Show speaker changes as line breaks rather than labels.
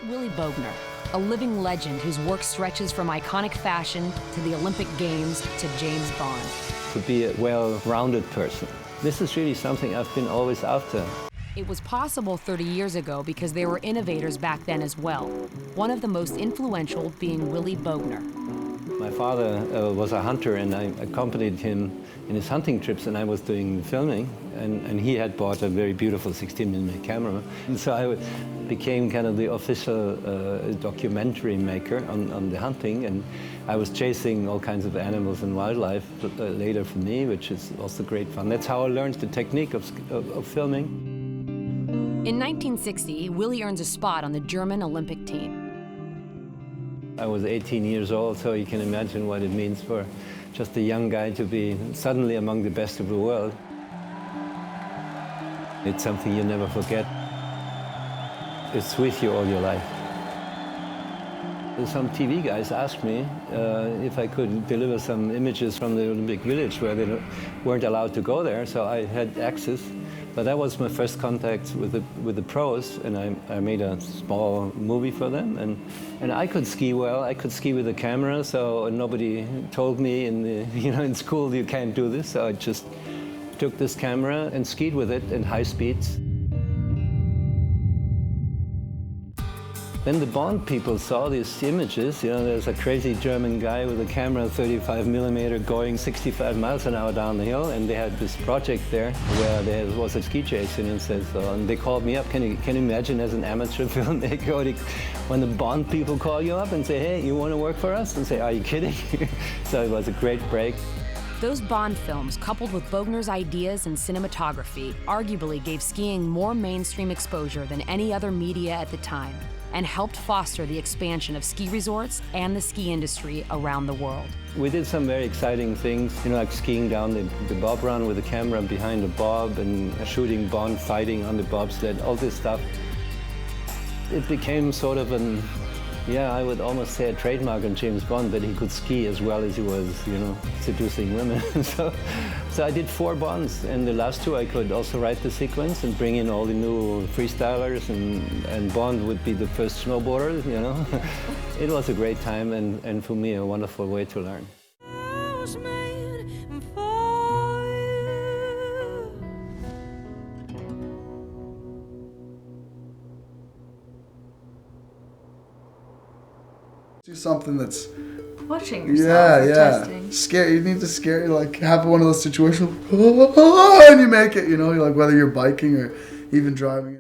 Meet WIlly Bogner, a living legend whose work stretches from iconic fashion to the Olympic Games to James Bond.
To be a well-rounded person. This is really something I've been always after.
It was possible 30 years ago because there were innovators back then as well, one of the most influential being WIlly Bogner.
My father was a hunter, and I accompanied him in his hunting trips, and I was doing filming, and he had bought a very beautiful 16mm camera. And so I became kind of the official documentary maker on the hunting, and I was chasing all kinds of animals and wildlife later for me, which is also great fun. That's how I learned the technique of filming.
In 1960, WIlly earns a spot on the German Olympic team.
I was 18 years old, so you can imagine what it means for just a young guy to be suddenly among the best of the world. It's something you never forget. It's with you all your life. Some TV guys asked me if I could deliver some images from the Olympic Village where they weren't allowed to go there, so I had access. But that was my first contact with the pros, and I made a small movie for them. And I could ski well. I could ski with a camera, so nobody told me in school you can't do this. So I just took this camera and skied with it in high speeds. Then the Bond people saw these images. There's a crazy German guy with a camera 35mm going 65 miles an hour down the hill, and they had this project there where there was a ski chase, and they called me up. Can you imagine as an amateur filmmaker when the Bond people call you up and say, hey, you want to work for us? And say, are you kidding? So it was a great break.
Those Bond films, coupled with Bogner's ideas and cinematography, arguably gave skiing more mainstream exposure than any other media at the time, and helped foster the expansion of ski resorts and the ski industry around the world.
We did some very exciting things, like skiing down the bob run with a camera behind the bob and shooting Bond fighting on the bobsled, all this stuff. It became sort of I would almost say a trademark on James Bond, that he could ski as well as he was, seducing women. So I did 4 Bonds, and the last 2 I could also write the sequence and bring in all the new freestylers, and Bond would be the first snowboarder, It was a great time, and for me, a wonderful way to learn.
Do something that's
pushing yourself.
Testing. Scare. You need to scare. Have one of those situations, and you make it. Whether you're biking or even driving.